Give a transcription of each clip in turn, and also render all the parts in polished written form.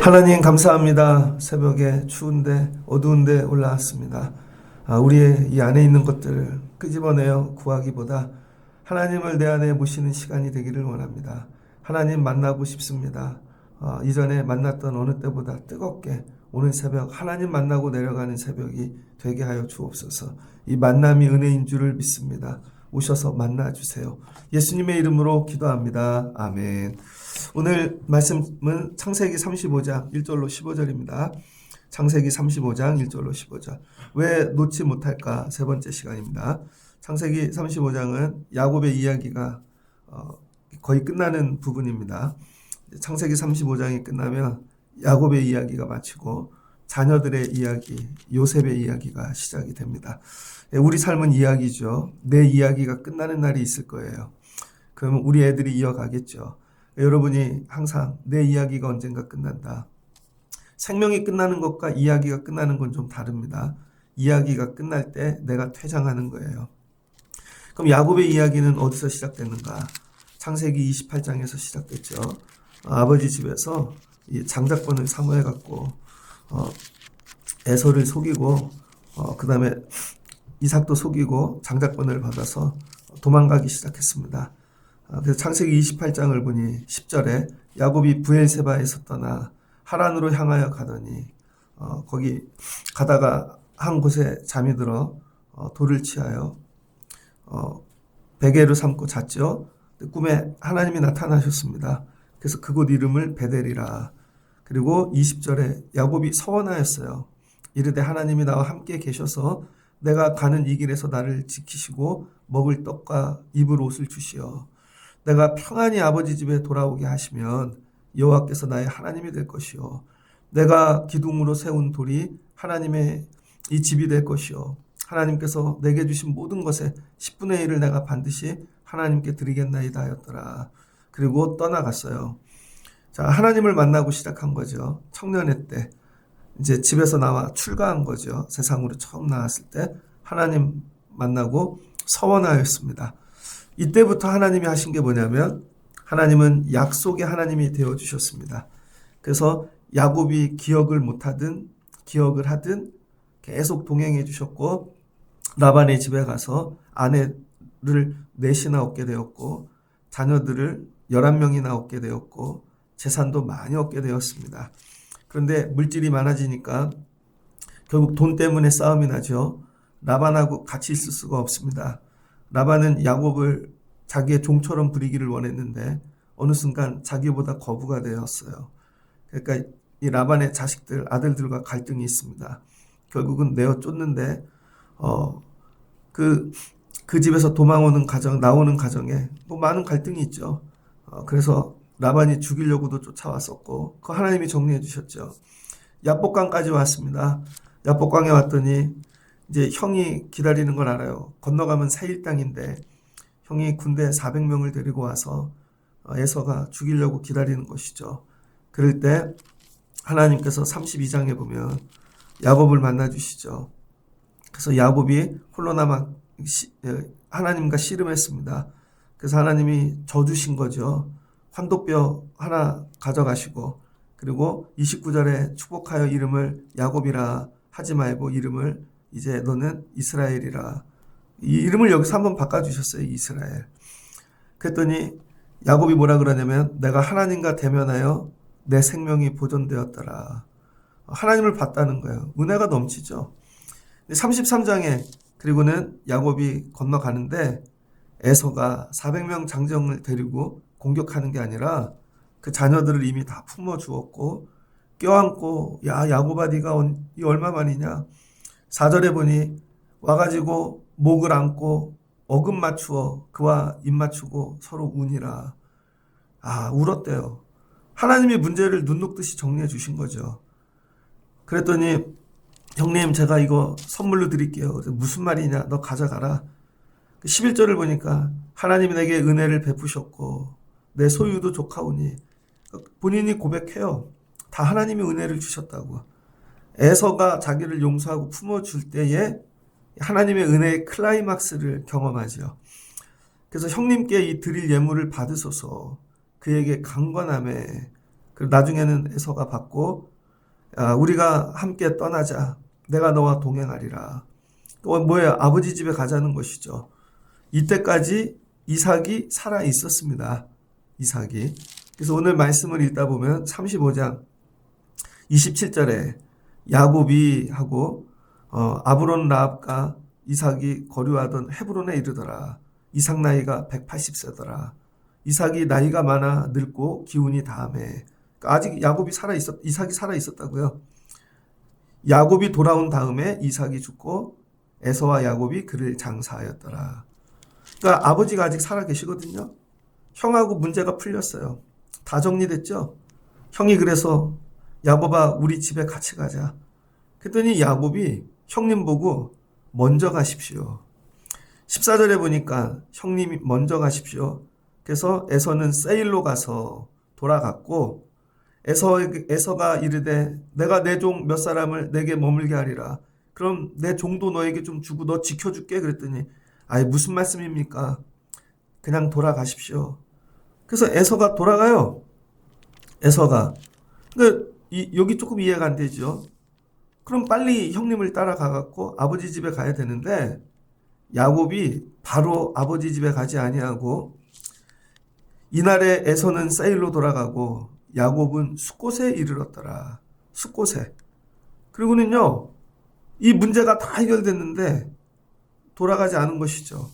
하나님 감사합니다. 새벽에 추운데 어두운데 올라왔습니다. 우리의 이 안에 있는 것들을 끄집어내어 구하기보다 하나님을 내 안에 모시는 시간이 되기를 원합니다. 하나님 만나고 싶습니다. 이전에 만났던 어느 때보다 뜨겁게 오늘 새벽 하나님 만나고 내려가는 새벽이 되게 하여 주옵소서. 이 만남이 은혜인 줄을 믿습니다. 오셔서 만나주세요. 예수님의 이름으로 기도합니다. 아멘. 오늘 말씀은 창세기 35장 1절로 15절입니다. 창세기 35장 1절로 15절. 왜 놓지 못할까? 세 번째 시간입니다. 창세기 35장은 야곱의 이야기가 거의 끝나는 부분입니다. 창세기 35장이 끝나면 야곱의 이야기가 마치고 자녀들의 이야기, 요셉의 이야기가 시작이 됩니다. 우리 삶은 이야기죠. 내 이야기가 끝나는 날이 있을 거예요. 그러면 우리 애들이 이어가겠죠. 여러분이 항상 내 이야기가 언젠가 끝난다. 생명이 끝나는 것과 이야기가 끝나는 건 좀 다릅니다. 이야기가 끝날 때 내가 퇴장하는 거예요. 그럼 야곱의 이야기는 어디서 시작됐는가? 창세기 28장에서 시작됐죠. 아버지 집에서 이 장자권을 사모해갖고 에서를 속이고 그 다음에 이삭도 속이고 장자권을 받아서 도망가기 시작했습니다. 그래서 창세기 28장을 보니 10절에 야곱이 브엘세바에서 떠나 하란으로 향하여 가더니 거기 가다가 한 곳에 잠이 들어 돌을 취하여 베개로 삼고 잤죠. 꿈에 하나님이 나타나셨습니다. 그래서 그곳 이름을 베델이라. 그리고 20절에 야곱이 서원하였어요. 이르되 하나님이 나와 함께 계셔서 내가 가는 이 길에서 나를 지키시고 먹을 떡과 입을 옷을 주시어 내가 평안히 아버지 집에 돌아오게 하시면 여호와께서 나의 하나님이 될 것이요 내가 기둥으로 세운 돌이 하나님의 이 집이 될 것이요 하나님께서 내게 주신 모든 것의 10분의 1을 내가 반드시 하나님께 드리겠나이다 하였더라. 그리고 떠나갔어요. 자, 하나님을 만나고 시작한 거죠. 청년의 때 이제 집에서 나와 출가한 거죠. 세상으로 처음 나왔을 때 하나님 만나고 서원하였습니다. 이때부터 하나님이 하신 게 뭐냐면 하나님은 약속의 하나님이 되어주셨습니다. 그래서 야곱이 기억을 못하든 기억을 하든 계속 동행해 주셨고 라반의 집에 가서 아내를 넷이나 얻게 되었고 자녀들을 11명이나 얻게 되었고 재산도 많이 얻게 되었습니다. 그런데 물질이 많아지니까 결국 돈 때문에 싸움이 나죠. 라반하고 같이 있을 수가 없습니다. 라반은 야곱을 자기의 종처럼 부리기를 원했는데 어느 순간 자기보다 거부가 되었어요. 그러니까 이 라반의 자식들, 아들들과 갈등이 있습니다. 결국은 내어 쫓는데 그 집에서 도망오는 가정, 나오는 가정에 뭐 많은 갈등이 있죠. 그래서 라반이 죽이려고도 쫓아왔었고 그 하나님이 정리해 주셨죠. 야복강까지 왔습니다. 야복강에 왔더니 이제 형이 기다리는 걸 알아요. 건너가면 세일 땅인데 형이 군대 400명을 데리고 와서 에서가 죽이려고 기다리는 것이죠. 그럴 때 하나님께서 32장에 보면 야곱을 만나 주시죠. 그래서 야곱이 홀로 남아 하나님과 씨름했습니다. 그래서 하나님이 져주신 거죠. 환도뼈 하나 가져가시고 그리고 29절에 축복하여 이름을 야곱이라 하지 말고 이름을 이제 너는 이스라엘이라. 이 이름을 여기서 한번 바꿔주셨어요. 이스라엘. 그랬더니 야곱이 뭐라 그러냐면 내가 하나님과 대면하여 내 생명이 보존되었더라. 하나님을 봤다는 거예요. 은혜가 넘치죠. 33장에 그리고는 야곱이 건너가는데 에서가 400명 장정을 데리고 공격하는 게 아니라 그 자녀들을 이미 다 품어주었고 껴안고 야 야곱아 네가 이 얼마만이냐. 4절에 보니 와가지고 목을 안고 어금 맞추어 그와 입 맞추고 서로 우니라. 울었대요. 하나님이 문제를 눈 녹듯이 정리해 주신 거죠. 그랬더니 형님 제가 이거 선물로 드릴게요. 무슨 말이냐 너 가져가라. 11절을 보니까 하나님이 내게 은혜를 베푸셨고 내 소유도 족하오니 본인이 고백해요. 다 하나님이 은혜를 주셨다고. 에서가 자기를 용서하고 품어줄 때에 하나님의 은혜의 클라이막스를 경험하죠. 그래서 형님께 이 드릴 예물을 받으소서 그에게 강권하매 나중에는 에서가 받고 우리가 함께 떠나자 내가 너와 동행하리라. 또 뭐예요? 아버지 집에 가자는 것이죠. 이때까지 이삭이 살아 있었습니다. 이삭이. 그래서 오늘 말씀을 읽다 보면 35장 27절에 야곱이 하고 아브론 라합과 이삭이 거류하던 헤브론에 이르더라. 이삭 나이가 180세더라. 이삭이 나이가 많아 늙고 기운이 다하매. 아직 이삭이 살아 있었다고요. 야곱이 돌아온 다음에 이삭이 죽고 에서와 야곱이 그를 장사하였더라. 그러니까 아버지가 아직 살아 계시거든요. 형하고 문제가 풀렸어요. 다 정리됐죠. 형이 그래서 야곱아 우리 집에 같이 가자. 그랬더니 야곱이 형님 보고 먼저 가십시오. 14절에 보니까 형님이 먼저 가십시오. 그래서 에서는 세일로 가서 돌아갔고 에서가 이르되 내가 내 종 몇 사람을 내게 머물게 하리라. 그럼 내 종도 너에게 좀 주고 너 지켜줄게. 그랬더니 아이 무슨 말씀입니까? 그냥 돌아가십시오. 그래서 에서가 돌아가요. 에서가. 근데 여기 조금 이해가 안 되죠. 그럼 빨리 형님을 따라가갖고 아버지 집에 가야 되는데 야곱이 바로 아버지 집에 가지 아니하고 이날에 에서는 세일로 돌아가고 야곱은 숫곳에 이르렀더라. 숫곳에. 그리고는요. 이 문제가 다 해결됐는데 돌아가지 않은 것이죠.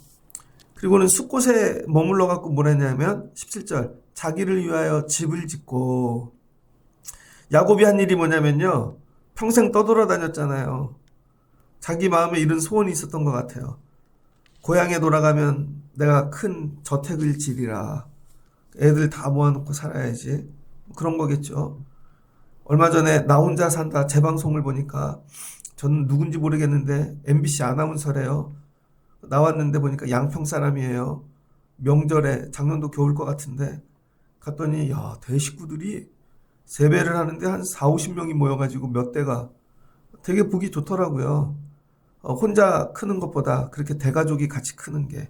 그리고는 숫곳에 머물러 갖고 뭘 했냐면 17절 자기를 위하여 집을 짓고 야곱이 한 일이 뭐냐면요. 평생 떠돌아다녔잖아요. 자기 마음에 이런 소원이 있었던 것 같아요. 고향에 돌아가면 내가 큰 저택을 지리라. 애들 다 모아놓고 살아야지. 그런 거겠죠. 얼마 전에 나 혼자 산다 재방송을 보니까 저는 누군지 모르겠는데 MBC 아나운서래요. 나왔는데 보니까 양평 사람이에요. 명절에 작년도 겨울 것 같은데 갔더니 야 대식구들이 세배를 하는데 한 4, 50명이 모여가지고 몇 대가 되게 보기 좋더라고요. 혼자 크는 것보다 그렇게 대가족이 같이 크는 게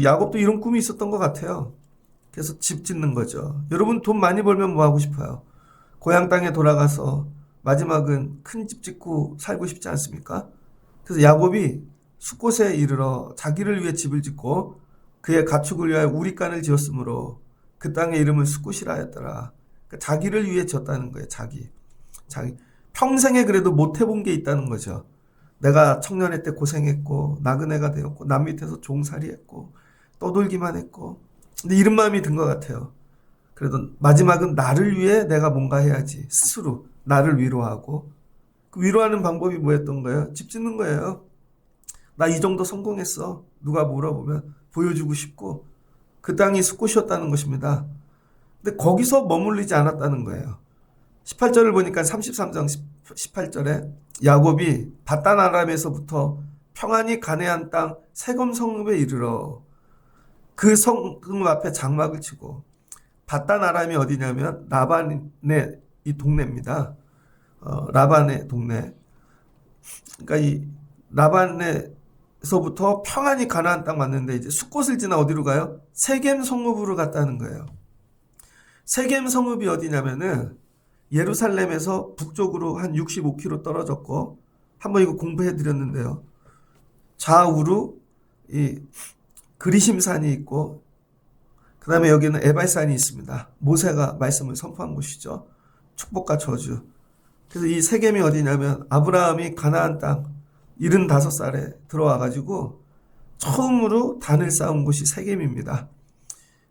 야곱도 이런 꿈이 있었던 것 같아요. 그래서 집 짓는 거죠. 여러분 돈 많이 벌면 뭐 하고 싶어요? 고향 땅에 돌아가서 마지막은 큰 집 짓고 살고 싶지 않습니까? 그래서 야곱이 숫곳에 이르러 자기를 위해 집을 짓고 그의 가축을 위하여 우리간을 지었으므로 그 땅의 이름을 숫곳이라 하였더라. 그러니까 자기를 위해 지었다는 거예요. 자기 평생에 그래도 못 해본 게 있다는 거죠. 내가 청년회 때 고생했고 나그네가 되었고 남 밑에서 종살이했고 떠돌기만 했고 근데 이런 마음이 든 것 같아요. 그래도 마지막은 나를 위해 내가 뭔가 해야지. 스스로 나를 위로하고 그 위로하는 방법이 뭐였던 거예요? 집 짓는 거예요. 나 이 정도 성공했어. 누가 물어보면 보여주고 싶고 그 땅이 숫곳이었다는 것입니다. 근데 거기서 머물리지 않았다는 거예요. 18절을 보니까 33장 18절에 야곱이 바단 아람에서부터 평안히 가나안 땅 세겜 성읍에 이르러 그 성읍 앞에 장막을 치고 바단 아람이 어디냐면 라반의 이 동네입니다. 라반의 동네. 그러니까 이 라반에서부터 평안히 가나안 땅 왔는데 이제 숫곳을 지나 어디로 가요? 세겜 성읍으로 갔다는 거예요. 세겜 성읍이 어디냐면은 예루살렘에서 북쪽으로 한 65km 떨어졌고 한번 이거 공부해 드렸는데요. 좌우로 이 그리심산이 있고 그 다음에 여기는 에발산이 있습니다. 모세가 말씀을 선포한 곳이죠. 축복과 저주. 그래서 이 세겜이 어디냐면 아브라함이 가나안 땅 75살에 들어와가지고 처음으로 단을 쌓은 곳이 세겜입니다.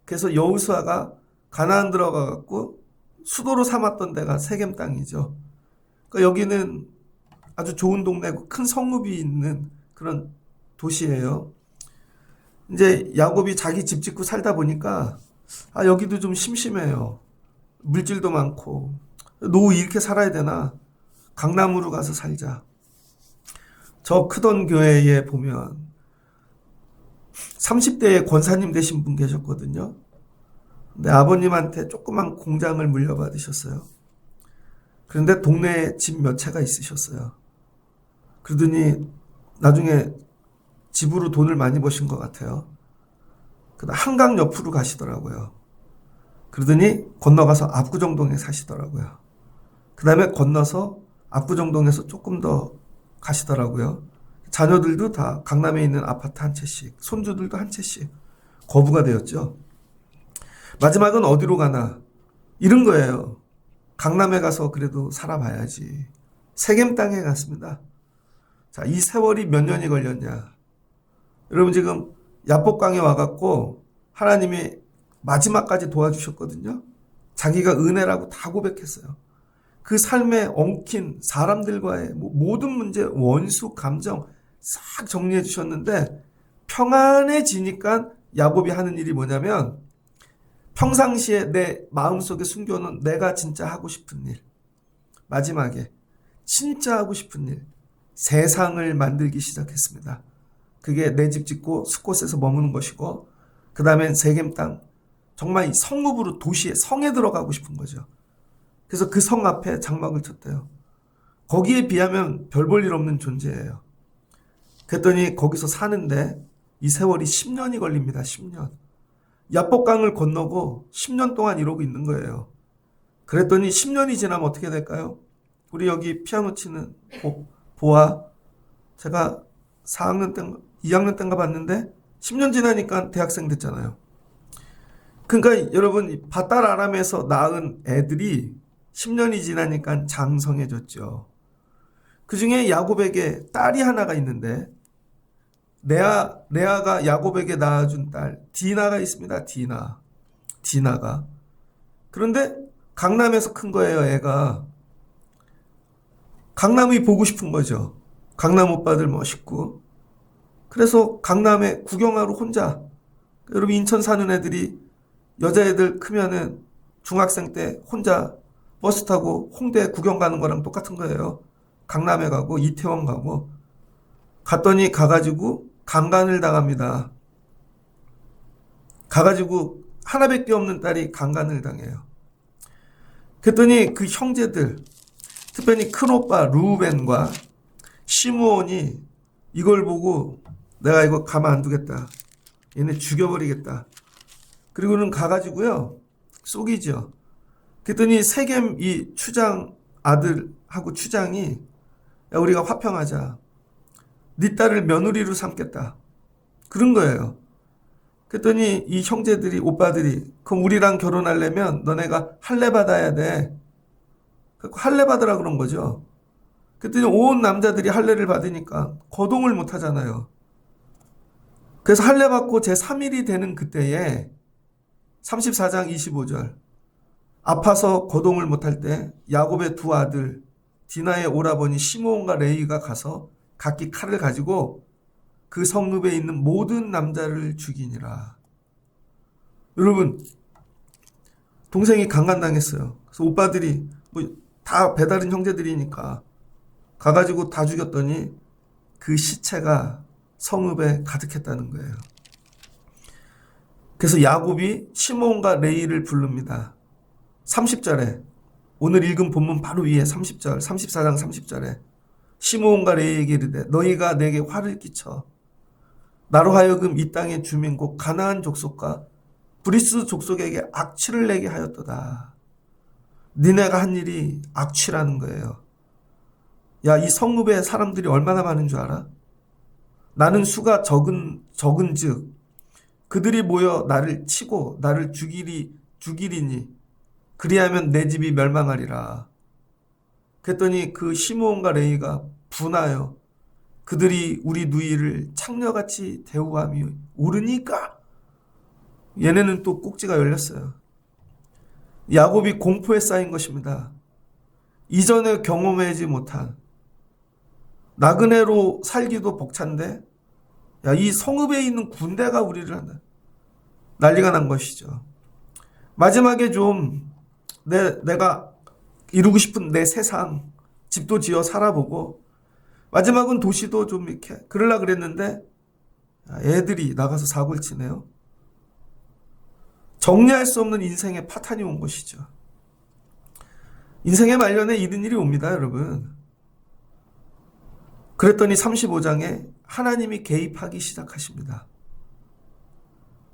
그래서 여호수아가 가나안 들어가갖고 수도로 삼았던 데가 세겜 땅이죠. 그러니까 여기는 아주 좋은 동네고 큰 성읍이 있는 그런 도시예요. 이제 야곱이 자기 집 짓고 살다 보니까 여기도 좀 심심해요. 물질도 많고 노후 이렇게 살아야 되나? 강남으로 가서 살자. 저 크던 교회에 보면 30대에 권사님 되신 분 계셨거든요. 근데 아버님한테 조그만 공장을 물려받으셨어요. 그런데 동네에 집 몇 채가 있으셨어요. 그러더니 나중에 집으로 돈을 많이 버신 것 같아요. 그다음 한강 옆으로 가시더라고요. 그러더니 건너가서 압구정동에 사시더라고요. 그 다음에 건너서 압구정동에서 조금 더 가시더라고요. 자녀들도 다 강남에 있는 아파트 한 채씩, 손주들도 한 채씩 거부가 되었죠. 마지막은 어디로 가나? 이런 거예요. 강남에 가서 그래도 살아봐야지. 세겜 땅에 갔습니다. 자, 이 세월이 몇 년이 걸렸냐? 여러분 지금 야복강에 와갖고 하나님이 마지막까지 도와주셨거든요. 자기가 은혜라고 다 고백했어요. 그 삶에 엉킨 사람들과의 모든 문제, 원수, 감정 싹 정리해 주셨는데 평안해지니까 야곱이 하는 일이 뭐냐면 평상시에 내 마음속에 숨겨놓은 내가 진짜 하고 싶은 일, 마지막에 진짜 하고 싶은 일, 세상을 만들기 시작했습니다. 그게 내 집 짓고 숲곳에서 머무는 것이고 그 다음엔 세겜 땅, 정말 이 성읍으로 도시에 성에 들어가고 싶은 거죠. 그래서 그 성 앞에 장막을 쳤대요. 거기에 비하면 별 볼 일 없는 존재예요. 그랬더니 거기서 사는데 이 세월이 10년이 걸립니다. 10년. 야복강을 건너고 10년 동안 이러고 있는 거예요. 그랬더니 10년이 지나면 어떻게 될까요? 우리 여기 피아노 치는 보아, 제가 4학년 때인가 2학년 때인가 봤는데 10년 지나니까 대학생 됐잖아요. 그러니까 여러분 바탈 아람에서 낳은 애들이 10년이 지나니까 장성해졌죠. 그 중에 야곱에게 딸이 하나가 있는데 레아가 야곱에게 낳아준 딸 디나가 있습니다. 디나가. 그런데 강남에서 큰 거예요. 애가. 강남이 보고 싶은 거죠. 강남 오빠들 멋있고. 그래서 강남에 구경하러 혼자. 여러분 인천 사는 애들이 여자애들 크면은 중학생 때 혼자 버스 타고 홍대 구경 가는 거랑 똑같은 거예요. 강남에 가고 이태원 가고. 갔더니 가가지고 강간을 당합니다. 가가지고 하나밖에 없는 딸이 강간을 당해요. 그랬더니 그 형제들, 특별히 큰 오빠 루벤과 시므온이 이걸 보고 내가 이거 가만 안 두겠다. 얘네 죽여버리겠다. 그리고는 가가지고요. 쏘기죠. 그랬더니 세겜 이 추장 아들하고 추장이 야 우리가 화평하자. 네 딸을 며느리로 삼겠다. 그런 거예요. 그랬더니 이 형제들이 오빠들이 그럼 우리랑 결혼하려면 너네가 할례 받아야 돼. 할례 받으라 그런 거죠. 그랬더니 온 남자들이 할례를 받으니까 거동을 못 하잖아요. 그래서 할례 받고 제3일이 되는 그때에 34장 25절 아파서 거동을 못할 때 야곱의 두 아들 디나의 오라버니 시므온과 레위가 가서 각기 칼을 가지고 그 성읍에 있는 모든 남자를 죽이니라. 여러분 동생이 강간당했어요. 그래서 오빠들이 뭐 다 배다른 형제들이니까 가가지고 다 죽였더니 그 시체가 성읍에 가득했다는 거예요. 그래서 야곱이 시므온과 레위를 부릅니다. 30절에 오늘 읽은 본문 바로 위에 30절 34장 30절에 시므온과 레위에게 이르되 너희가 내게 화를 끼쳐 나로 하여금 이 땅의 주민국 가나안 족속과 브리스 족속에게 악취를 내게 하였도다. 니네가 한 일이 악취라는 거예요. 야, 이 성읍에 사람들이 얼마나 많은 줄 알아? 나는 수가 적은즉 그들이 모여 나를 치고 나를 죽이리니 그리하면 내 집이 멸망하리라. 그랬더니 그 시므온과 레위가 분하여 그들이 우리 누이를 창녀같이 대우함이 옳으니까 얘네는 또 꼭지가 열렸어요. 야곱이 공포에 쌓인 것입니다. 이전에 경험하지 못한 나그네로 살기도 벅찬데 야, 이 성읍에 있는 군대가 우리를 한다. 난리가 난 것이죠. 마지막에 좀 내가 이루고 싶은 내 세상 집도 지어 살아보고 마지막은 도시도 좀 이렇게 그러려고 그랬는데 애들이 나가서 사고를 치네요. 정리할 수 없는 인생의 파탄이 온 것이죠. 인생의 말년에 이런 일이 옵니다, 여러분. 그랬더니 35장에 하나님이 개입하기 시작하십니다.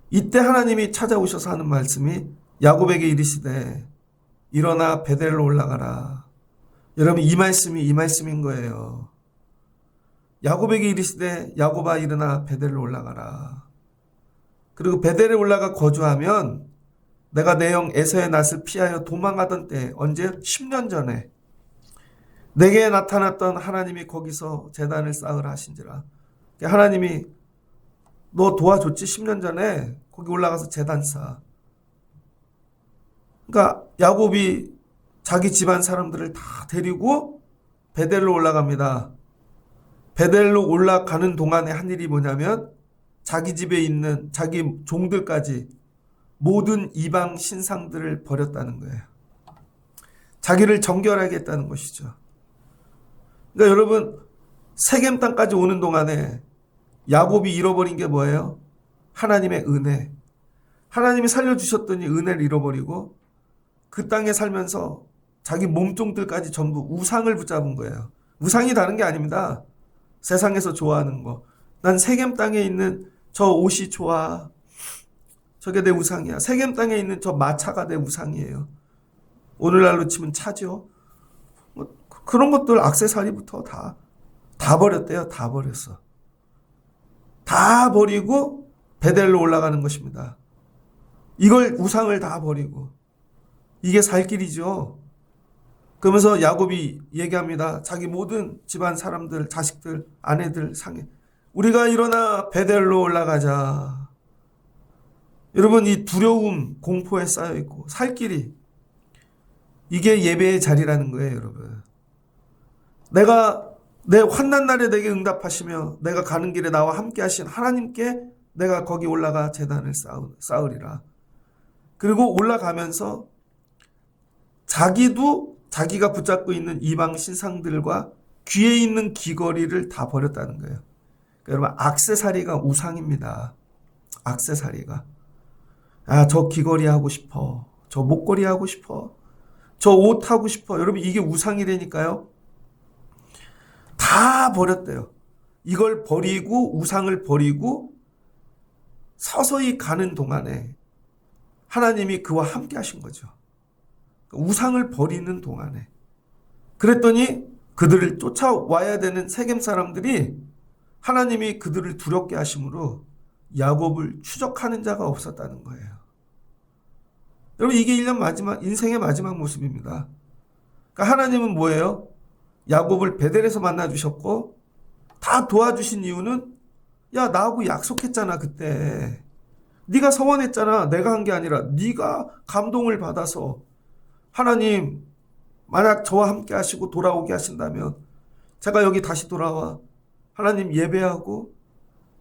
이때 하나님이 찾아오셔서 하는 말씀이 야곱에게 이르시되 일어나 베델로 올라가라. 여러분, 이 말씀인 거예요. 야곱에게 이르시되 야곱아 일어나 베델로 올라가라. 그리고 베델에 올라가 거주하면 내가 내 형 에서의 낯을 피하여 도망가던 때, 언제? 10년 전에 내게 나타났던 하나님이 거기서 제단을 쌓으라 하신지라. 하나님이 너 도와줬지? 10년 전에 거기 올라가서 제단 쌓아. 그러니까 야곱이 자기 집안 사람들을 다 데리고 베델로 올라갑니다. 베델로 올라가는 동안에 한 일이 뭐냐면 자기 집에 있는 자기 종들까지 모든 이방 신상들을 버렸다는 거예요. 자기를 정결하게 했다는 것이죠. 그러니까 여러분, 세겜 땅까지 오는 동안에 야곱이 잃어버린 게 뭐예요? 하나님의 은혜. 하나님이 살려주셨더니 은혜를 잃어버리고 그 땅에 살면서 자기 몸종들까지 전부 우상을 붙잡은 거예요. 우상이 다른 게 아닙니다. 세상에서 좋아하는 거. 난 세겜 땅에 있는 저 옷이 좋아. 저게 내 우상이야. 세겜 땅에 있는 저 마차가 내 우상이에요. 오늘날로 치면 차죠. 뭐 그런 것들, 액세서리부터 다 버렸대요. 다 버렸어. 다 버리고 베델로 올라가는 것입니다. 이걸 우상을 다 버리고. 이게 살 길이죠. 그러면서 야곱이 얘기합니다. 자기 모든 집안 사람들, 자식들, 아내들 상에 우리가 일어나 베델로 올라가자. 여러분, 이 두려움, 공포에 쌓여있고 살 길이, 이게 예배의 자리라는 거예요. 여러분, 내가 내 환난 날에 내게 응답하시며 내가 가는 길에 나와 함께 하신 하나님께 내가 거기 올라가 제단을 쌓으리라. 그리고 올라가면서 자기가 붙잡고 있는 이방 신상들과 귀에 있는 귀걸이를 다 버렸다는 거예요. 그러니까 여러분, 액세서리가 우상입니다. 액세서리가. 저 귀걸이 하고 싶어. 저 목걸이 하고 싶어. 저 옷 하고 싶어. 여러분, 이게 우상이라니까요. 다 버렸대요. 이걸 버리고 우상을 버리고 서서히 가는 동안에 하나님이 그와 함께 하신 거죠. 우상을 버리는 동안에. 그랬더니 그들을 쫓아와야 되는 세겜 사람들이 하나님이 그들을 두렵게 하심으로 야곱을 추적하는 자가 없었다는 거예요. 여러분, 이게 인생의 마지막 모습입니다. 그러니까 하나님은 뭐예요? 야곱을 베델에서 만나주셨고 다 도와주신 이유는, 야, 나하고 약속했잖아. 그때 네가 서원했잖아. 내가 한 게 아니라 네가 감동을 받아서, 하나님 만약 저와 함께 하시고 돌아오게 하신다면 제가 여기 다시 돌아와 하나님 예배하고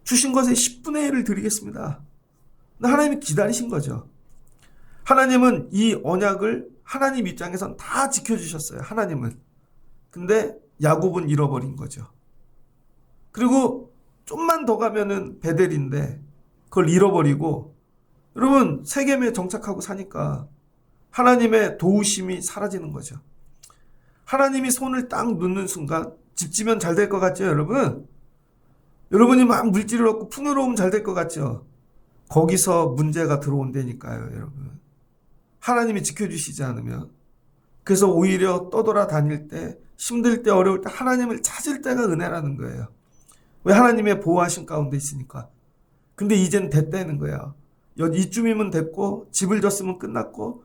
주신 것의 10분의 1을 드리겠습니다. 하나님이 기다리신 거죠. 하나님은 이 언약을 하나님 입장에선 다 지켜주셨어요. 하나님은. 근데 야곱은 잃어버린 거죠. 그리고 좀만 더 가면은 베델인데 그걸 잃어버리고, 여러분, 세겜에 정착하고 사니까 하나님의 도우심이 사라지는 거죠. 하나님이 손을 딱 놓는 순간 집 지면 잘 될 것 같죠, 여러분? 여러분이 막 물질을 얻고 풍요로우면 잘 될 것 같죠? 거기서 문제가 들어온다니까요, 여러분. 하나님이 지켜주시지 않으면. 그래서 오히려 떠돌아다닐 때, 힘들 때, 어려울 때 하나님을 찾을 때가 은혜라는 거예요. 왜? 하나님의 보호하신 가운데 있으니까. 근데 이젠 됐다는 거야. 이쯤이면 됐고, 집을 졌으면 끝났고,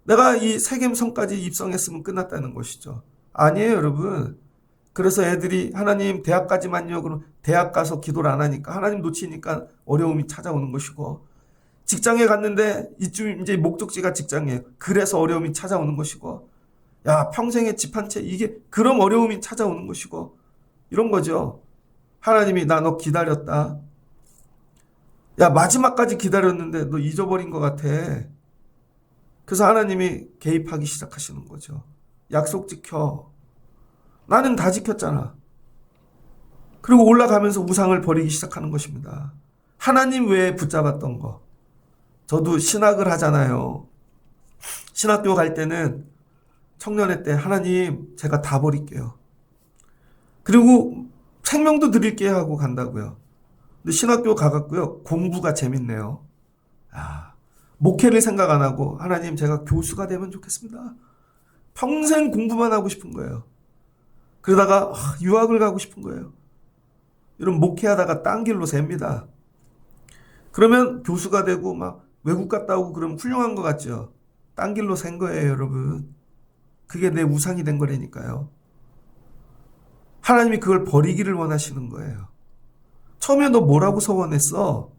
내가 이 세겜성까지 입성했으면 끝났다는 것이죠. 아니에요, 여러분. 그래서 애들이 하나님 대학까지만요. 그럼 대학 가서 기도를 안 하니까 하나님 놓치니까 어려움이 찾아오는 것이고, 직장에 갔는데 이쯤 이제 목적지가 직장이에요. 그래서 어려움이 찾아오는 것이고, 야, 평생에 집 한 채, 이게 그럼 어려움이 찾아오는 것이고, 이런 거죠. 하나님이 나 너 기다렸다. 야, 마지막까지 기다렸는데 너 잊어버린 것 같아. 그래서 하나님이 개입하기 시작하시는 거죠. 약속 지켜. 나는 다 지켰잖아. 그리고 올라가면서 우상을 버리기 시작하는 것입니다. 하나님 외에 붙잡았던 거. 저도 신학을 하잖아요. 신학교 갈 때는 청년회 때 하나님 제가 다 버릴게요. 그리고 생명도 드릴게 하고 간다고요. 근데 신학교 가갖고요. 공부가 재밌네요. 아, 목회를 생각 안 하고 하나님 제가 교수가 되면 좋겠습니다. 평생 공부만 하고 싶은 거예요. 그러다가 유학을 가고 싶은 거예요. 이런 목회하다가 딴 길로 셉니다. 그러면 교수가 되고 막 외국 갔다 오고 그러면 훌륭한 것 같죠. 딴 길로 샌 거예요, 여러분. 그게 내 우상이 된 거라니까요. 하나님이 그걸 버리기를 원하시는 거예요. 처음에 너 뭐라고 서원했어?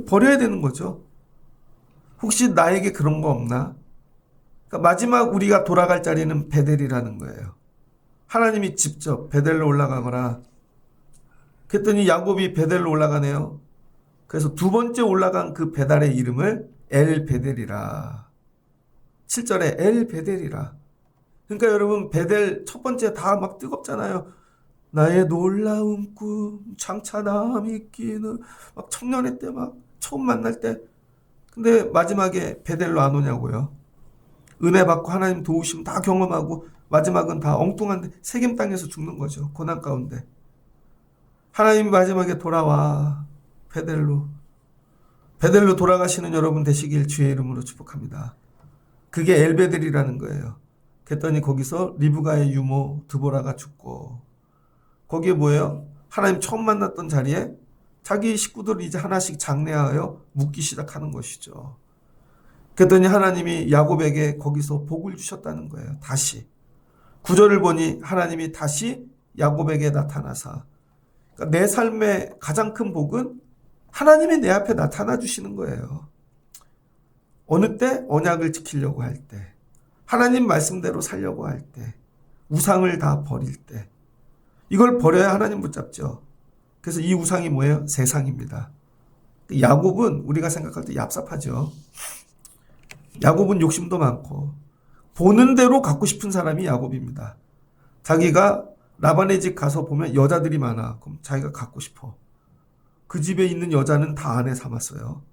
버려야 되는 거죠. 혹시 나에게 그런 거 없나? 그러니까 마지막 우리가 돌아갈 자리는 베델이라는 거예요. 하나님이 직접 베델로 올라가거라. 그랬더니 야곱이 베델로 올라가네요. 그래서 두 번째 올라간 그 베델의 이름을 엘 베델이라. 7절에 엘 베델이라. 그러니까 여러분 베델 첫 번째 다 막 뜨겁잖아요. 나의 놀라운 꿈 장차 남이 끼는 막 청년의 때 막 처음 만날 때. 근데 마지막에 베델로 안 오냐고요. 은혜 받고 하나님 도우심 다 경험하고 마지막은 다 엉뚱한데 세겜 땅에서 죽는 거죠. 고난 가운데. 하나님이 마지막에 돌아와 베델로 돌아가시는 여러분 되시길 주의 이름으로 축복합니다. 그게 엘베델이라는 거예요. 그랬더니 거기서 리브가의 유모 드보라가 죽고 거기에 뭐예요? 하나님 처음 만났던 자리에 자기 식구들 이제 하나씩 장례하여 묻기 시작하는 것이죠. 그랬더니 하나님이 야곱에게 거기서 복을 주셨다는 거예요. 다시. 9절을 보니 하나님이 다시 야곱에게 나타나사. 그러니까 내 삶의 가장 큰 복은 하나님이 내 앞에 나타나 주시는 거예요. 어느 때? 언약을 지키려고 할 때. 하나님 말씀대로 살려고 할 때. 우상을 다 버릴 때. 이걸 버려야 하나님 붙잡죠. 그래서 이 우상이 뭐예요? 세상입니다. 야곱은 우리가 생각할 때 얍삽하죠. 야곱은 욕심도 많고 보는 대로 갖고 싶은 사람이 야곱입니다. 자기가 라반의 집 가서 보면 여자들이 많아. 그럼 자기가 갖고 싶어. 그 집에 있는 여자는 다 아내 삼았어요.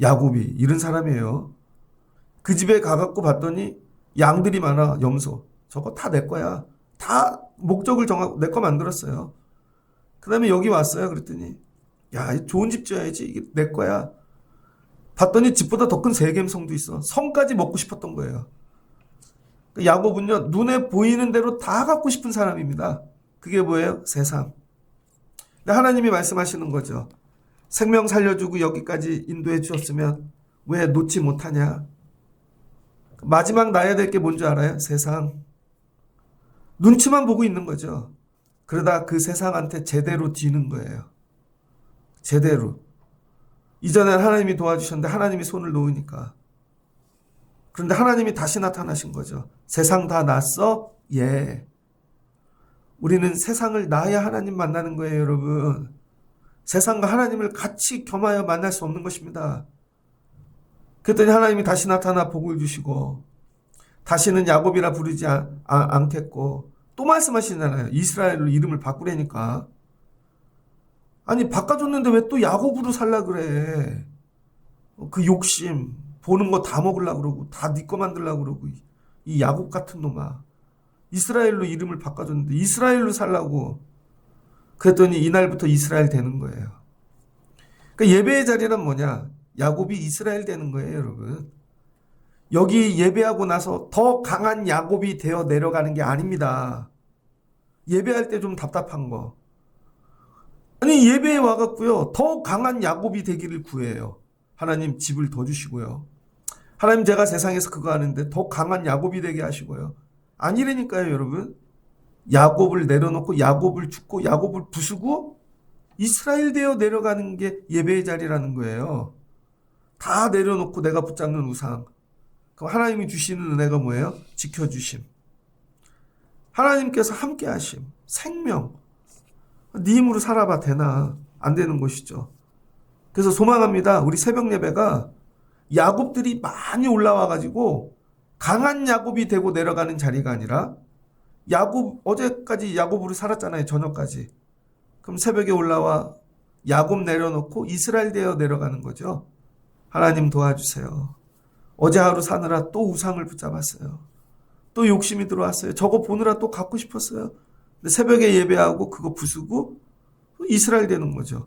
야곱이 이런 사람이에요. 그 집에 가갖고 봤더니 양들이 많아. 염소. 저거 다 내 거야. 다 목적을 정하고 내 거 만들었어요. 그 다음에 여기 왔어요. 그랬더니 야, 좋은 집 지어야지. 이게 내 거야. 봤더니 집보다 더 큰 세겜성도 있어. 성까지 먹고 싶었던 거예요. 야곱은요, 눈에 보이는 대로 다 갖고 싶은 사람입니다. 그게 뭐예요? 세상. 근데 하나님이 말씀하시는 거죠. 생명 살려주고 여기까지 인도해 주셨으면 왜 놓지 못하냐? 마지막 나야 될 게 뭔지 알아요? 세상. 눈치만 보고 있는 거죠. 그러다 그 세상한테 제대로 뒤는 거예요. 제대로. 이전엔 하나님이 도와주셨는데 하나님이 손을 놓으니까. 그런데 하나님이 다시 나타나신 거죠. 세상 다 놨어? 예. 우리는 세상을 놔야 하나님 만나는 거예요, 여러분. 세상과 하나님을 같이 겸하여 만날 수 없는 것입니다. 그랬더니 하나님이 다시 나타나 복을 주시고 다시는 야곱이라 부르지 않겠고 또 말씀하시잖아요. 이스라엘로 이름을 바꾸라니까. 아니 바꿔줬는데 왜 또 야곱으로 살라 그래. 그 욕심 보는 거 다 먹으려고 그러고 다 네 거 만들려고 그러고 이 야곱 같은 놈아. 이스라엘로 이름을 바꿔줬는데 이스라엘로 살라고. 그랬더니 이날부터 이스라엘 되는 거예요. 그러니까 예배의 자리는 뭐냐? 야곱이 이스라엘 되는 거예요, 여러분. 여기 예배하고 나서 더 강한 야곱이 되어 내려가는 게 아닙니다. 예배할 때 좀 답답한 거. 아니 예배에 와갖고요. 더 강한 야곱이 되기를 구해요. 하나님 집을 더 주시고요. 하나님 제가 세상에서 그거 하는데 더 강한 야곱이 되게 하시고요. 아니라니까요, 여러분. 야곱을 내려놓고 야곱을 죽고 야곱을 부수고 이스라엘 되어 내려가는 게 예배의 자리라는 거예요. 다 내려놓고 내가 붙잡는 우상. 그럼 하나님이 주시는 은혜가 뭐예요? 지켜주심. 하나님께서 함께 하심. 생명. 네 힘으로 살아봐 되나? 안 되는 것이죠. 그래서 소망합니다. 우리 새벽 예배가 야곱들이 많이 올라와가지고 강한 야곱이 되고 내려가는 자리가 아니라 야곱, 어제까지 야곱으로 살았잖아요. 저녁까지. 그럼 새벽에 올라와 야곱 내려놓고 이스라엘 되어 내려가는 거죠. 하나님 도와주세요. 어제 하루 사느라 또 우상을 붙잡았어요. 또 욕심이 들어왔어요. 저거 보느라 또 갖고 싶었어요. 근데 새벽에 예배하고 그거 부수고 이스라엘 되는 거죠.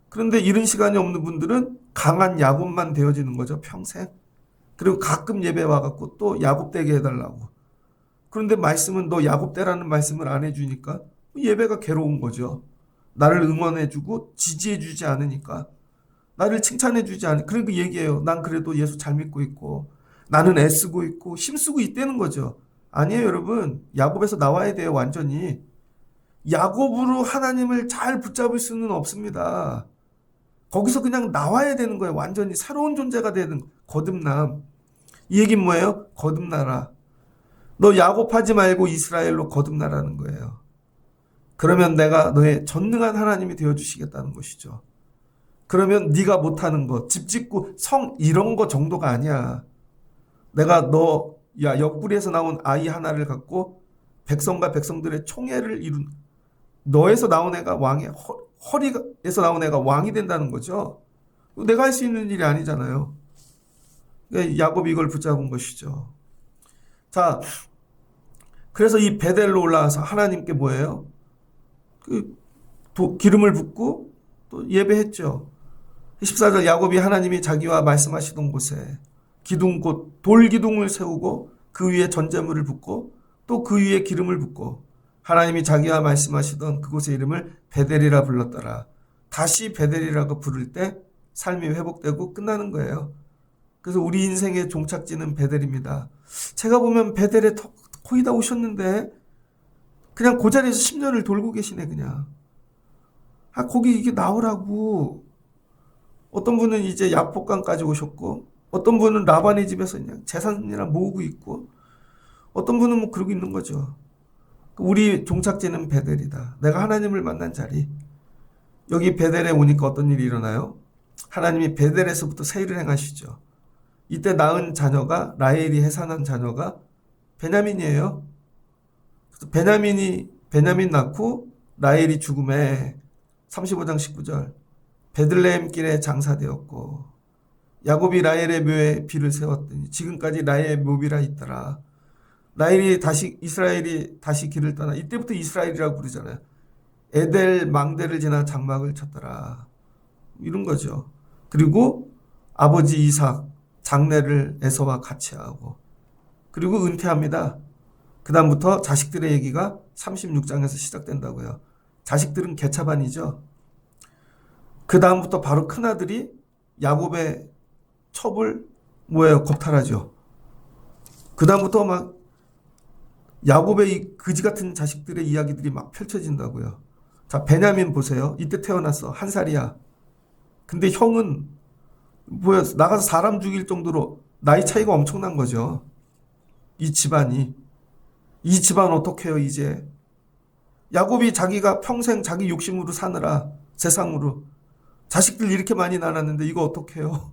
그런데 이런 시간이 없는 분들은 강한 야곱만 되어지는 거죠, 평생. 그리고 가끔 예배 와갖고 또 야곱 되게 해달라고. 그런데 말씀은 너 야곱 되라는 말씀을 안 해주니까 예배가 괴로운 거죠. 나를 응원해주고 지지해주지 않으니까. 나를 칭찬해주지 않으니까. 그러니까 얘기해요. 난 그래도 예수 잘 믿고 있고 나는 애쓰고 있고 힘쓰고 있다는 거죠. 아니에요, 여러분. 야곱에서 나와야 돼요, 완전히. 야곱으로 하나님을 잘 붙잡을 수는 없습니다. 거기서 그냥 나와야 되는 거예요. 완전히 새로운 존재가 되는 거듭남. 이 얘기는 뭐예요? 거듭나라. 너 야곱하지 말고 이스라엘로 거듭나라는 거예요. 그러면 내가 너의 전능한 하나님이 되어주시겠다는 것이죠. 그러면 네가 못하는 거, 집 짓고 성 이런 거 정도가 아니야. 내가 옆구리에서 나온 아이 하나를 갖고 백성과 백성들의 총회를 이룬 너에서 나온 애가 허리에서 나온 애가 왕이 된다는 거죠. 내가 할 수 있는 일이 아니잖아요. 그러니까 야곱이 이걸 붙잡은 것이죠. 자, 그래서 이 베델로 올라와서 하나님께 뭐예요? 기름을 붓고 또 예배했죠. 14절 야곱이 하나님이 자기와 말씀하시던 곳에 기둥 돌기둥을 세우고 그 위에 전제물을 붓고 또 그 위에 기름을 붓고 하나님이 자기와 말씀하시던 그곳의 이름을 베델이라 불렀더라. 다시 베델이라고 부를 때 삶이 회복되고 끝나는 거예요. 그래서 우리 인생의 종착지는 베델입니다. 제가 보면 베델에 거의 다 오셨는데 그냥 그 자리에서 10년을 돌고 계시네 그냥. 거기 이게 나오라고. 어떤 분은 이제 야복강까지 오셨고 어떤 분은 라반의 집에서 그냥 재산이랑 모으고 있고 어떤 분은 뭐 그러고 있는 거죠. 우리 종착지는 베델이다. 내가 하나님을 만난 자리. 여기 베델에 오니까 어떤 일이 일어나요? 하나님이 베델에서부터 세일을 행하시죠. 이때 낳은 자녀가 라헬이 해산한 자녀가 베냐민이에요. 그래서 베냐민 낳고 라헬이 죽음에 35장 19절 베들레헴 길에 장사되었고 야곱이 라헬의 묘에 비를 세웠더니 지금까지 라헬의 묘비라 있더라. 이스라엘이 다시 길을 떠나 이때부터 이스라엘이라고 부르잖아요. 에델 망대를 지나 장막을 쳤더라. 이런 거죠. 그리고 아버지 이삭 장례를 에서와 같이 하고 그리고 은퇴합니다. 그 다음부터 자식들의 얘기가 36장에서 시작된다고요. 자식들은 개차반이죠. 그 다음부터 바로 큰아들이 야곱의 첩을 겁탈하죠. 그 다음부터 막 야곱의 이 그지 같은 자식들의 이야기들이 막 펼쳐진다고요. 자, 베냐민 보세요. 이때 태어났어. 1살이야. 근데 형은 나가서 사람 죽일 정도로 나이 차이가 엄청난 거죠. 이 집안 어떻게 해요 이제. 야곱이 자기가 평생 자기 욕심으로 사느라 세상으로 자식들 이렇게 많이 낳았는데 이거 어떻게 해요.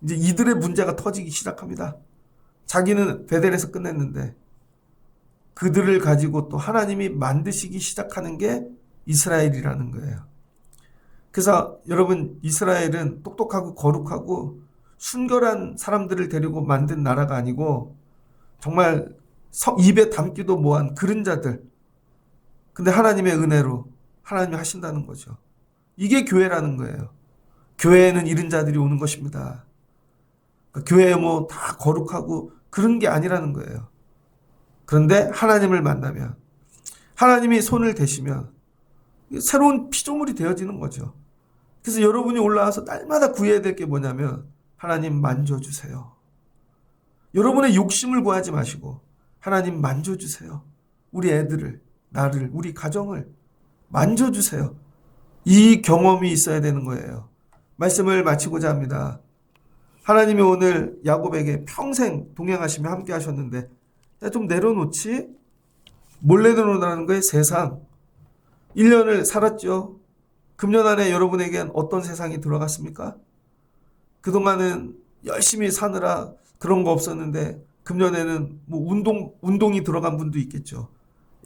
이제 이들의 문제가 터지기 시작합니다. 자기는 베델에서 끝냈는데 그들을 가지고 또 하나님이 만드시기 시작하는 게 이스라엘이라는 거예요. 그래서 여러분 이스라엘은 똑똑하고 거룩하고 순결한 사람들을 데리고 만든 나라가 아니고 정말 입에 담기도 뭐한 그른자들. 근데 하나님의 은혜로 하나님이 하신다는 거죠. 이게 교회라는 거예요. 교회에는 이른 자들이 오는 것입니다. 그러니까 교회에 뭐 다 거룩하고 그런 게 아니라는 거예요. 그런데 하나님을 만나면 하나님이 손을 대시면 새로운 피조물이 되어지는 거죠. 그래서 여러분이 올라와서 날마다 구해야 될 게 뭐냐면 하나님 만져주세요. 여러분의 욕심을 구하지 마시고 하나님 만져주세요. 우리 애들을, 나를, 우리 가정을 만져주세요. 이 경험이 있어야 되는 거예요. 말씀을 마치고자 합니다. 하나님이 오늘 야곱에게 평생 동행하시며 함께 하셨는데 야, 좀 내려놓지? 몰래 내려놓는 거예요. 세상. 1년을 살았죠. 금년 안에 여러분에겐 어떤 세상이 들어갔습니까? 그동안은 열심히 사느라 그런 거 없었는데 금년에는 뭐 운동이 들어간 분도 있겠죠.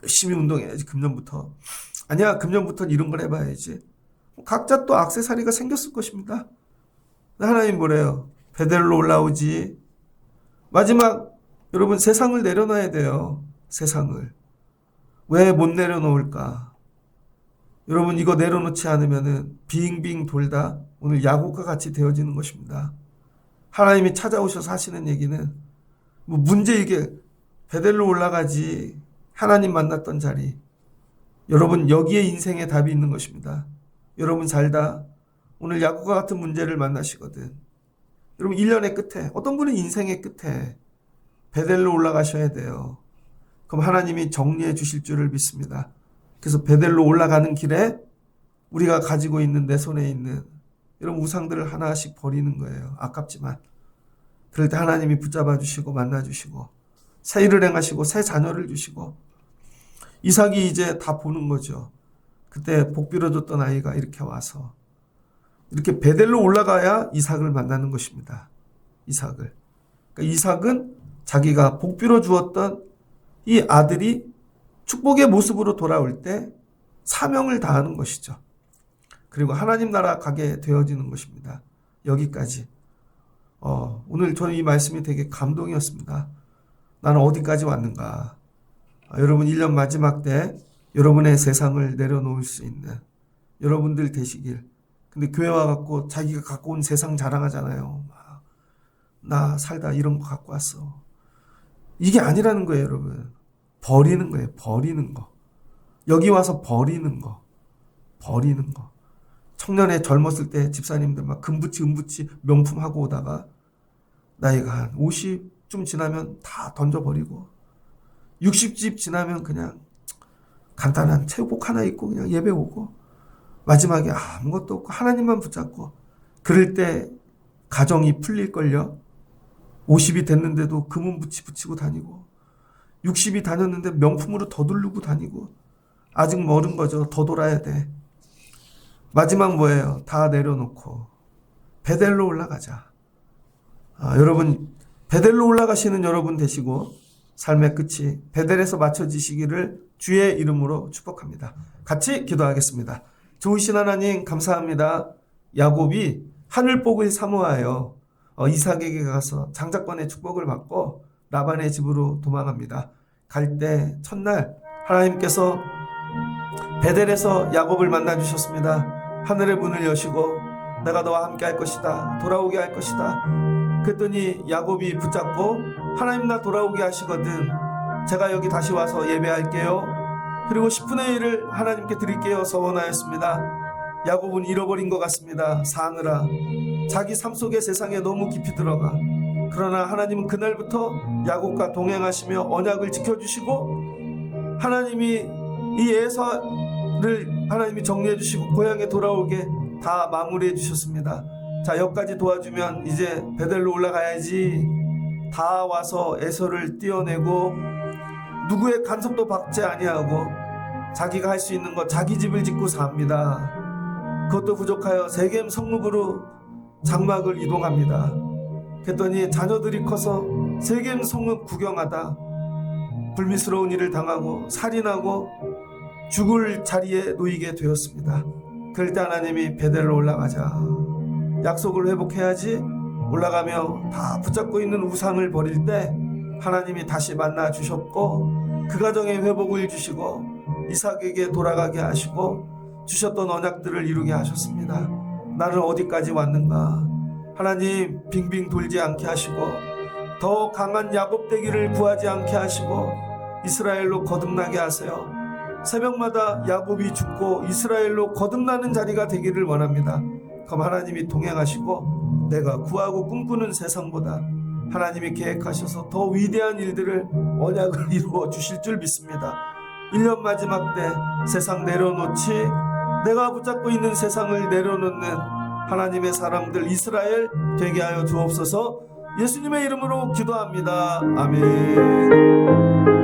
열심히 운동해야지 금년부터. 아니야, 금년부터는 이런 걸 해봐야지. 각자 또 액세서리가 생겼을 것입니다. 하나님 뭐래요? 베델로 올라오지. 마지막 여러분 세상을 내려놔야 돼요. 세상을. 왜 못 내려놓을까? 여러분, 이거 내려놓지 않으면은 빙빙 돌다 오늘 야곱과 같이 되어지는 것입니다. 하나님이 찾아오셔서 하시는 얘기는 뭐 문제 이게 베델로 올라가지, 하나님 만났던 자리. 여러분, 여기에 인생의 답이 있는 것입니다. 여러분 살다 오늘 야곱과 같은 문제를 만나시거든. 여러분 1년의 끝에, 어떤 분은 인생의 끝에 베델로 올라가셔야 돼요. 그럼 하나님이 정리해 주실 줄을 믿습니다. 그래서 베델로 올라가는 길에 우리가 가지고 있는, 내 손에 있는 이런 우상들을 하나씩 버리는 거예요. 아깝지만. 그럴 때 하나님이 붙잡아 주시고 만나 주시고 새 일을 행하시고 새 자녀를 주시고, 이삭이 이제 다 보는 거죠. 그때 복 빌어줬던 아이가 이렇게 와서 이렇게 베델로 올라가야 이삭을 만나는 것입니다. 이삭을. 그러니까 이삭은 자기가 복 빌어 주었던 이 아들이 축복의 모습으로 돌아올 때 사명을 다하는 것이죠. 그리고 하나님 나라 가게 되어지는 것입니다. 여기까지. 오늘 저는 이 말씀이 되게 감동이었습니다. 나는 어디까지 왔는가. 여러분 1년 마지막 때 여러분의 세상을 내려놓을 수 있는 여러분들 되시길. 근데 교회 와갖고 자기가 갖고 온 세상 자랑하잖아요. 나 살다 이런 거 갖고 왔어. 이게 아니라는 거예요, 여러분. 버리는 거예요. 버리는 거. 여기 와서 버리는 거. 버리는 거. 청년에 젊었을 때 집사님들 막 금붙이 은붙이 명품 하고 오다가 나이가 한 50쯤 지나면 다 던져버리고 60집 지나면 그냥 간단한 체육복 하나 입고 그냥 예배 오고 마지막에 아무것도 없고 하나님만 붙잡고, 그럴 때 가정이 풀릴걸요. 50이 됐는데도 금은 붙이고 다니고 60이 다녔는데 명품으로 더 두르고 다니고, 아직 멀은 거죠. 더 돌아야 돼. 마지막 뭐예요? 다 내려놓고 베델로 올라가자. 여러분 베델로 올라가시는 여러분 되시고 삶의 끝이 베델에서 맞춰지시기를 주의 이름으로 축복합니다. 같이 기도하겠습니다. 좋으신 하나님 감사합니다. 야곱이 하늘복을 사모하여 이삭에게 가서 장자권의 축복을 받고 라반의 집으로 도망합니다. 갈 때 첫날 하나님께서 베델에서 야곱을 만나 주셨습니다. 하늘의 문을 여시고 내가 너와 함께 할 것이다. 돌아오게 할 것이다. 그랬더니 야곱이 붙잡고 하나님 나 돌아오게 하시거든. 제가 여기 다시 와서 예배할게요. 그리고 10분의 1을 하나님께 드릴게요. 서원하였습니다. 야곱은 잃어버린 것 같습니다. 사느라 자기 삶 속의 세상에 너무 깊이 들어가. 그러나 하나님은 그날부터 야곱과 동행하시며 언약을 지켜주시고 하나님이 이 에사를 하나님이 정리해 주시고 고향에 돌아오게 다 마무리해 주셨습니다. 자, 여기까지 도와주면 이제 베델로 올라가야지. 다 와서 에서를 띄어내고 누구의 간섭도 받지 아니하고 자기가 할 수 있는 것 자기 집을 짓고 삽니다. 그것도 부족하여 세겜 성읍으로 장막을 이동합니다. 그랬더니 자녀들이 커서 세겜 성읍 구경하다 불미스러운 일을 당하고 살인하고 죽을 자리에 놓이게 되었습니다. 그럴 때 하나님이 베델로 올라가자. 약속을 회복해야지. 올라가며 다 붙잡고 있는 우상을 버릴 때 하나님이 다시 만나 주셨고 그 가정에 회복을 주시고 이삭에게 돌아가게 하시고 주셨던 언약들을 이루게 하셨습니다. 나는 어디까지 왔는가. 하나님 빙빙 돌지 않게 하시고 더 강한 야곱 되기를 구하지 않게 하시고 이스라엘로 거듭나게 하세요. 새벽마다 야곱이 죽고 이스라엘로 거듭나는 자리가 되기를 원합니다. 그럼 하나님이 동행하시고 내가 구하고 꿈꾸는 세상보다 하나님이 계획하셔서 더 위대한 일들을 언약을 이루어 주실 줄 믿습니다. 1년 마지막 때 세상 내려놓지, 내가 붙잡고 있는 세상을 내려놓는 하나님의 사람들 이스라엘 되게 하여 주옵소서. 예수님의 이름으로 기도합니다. 아멘.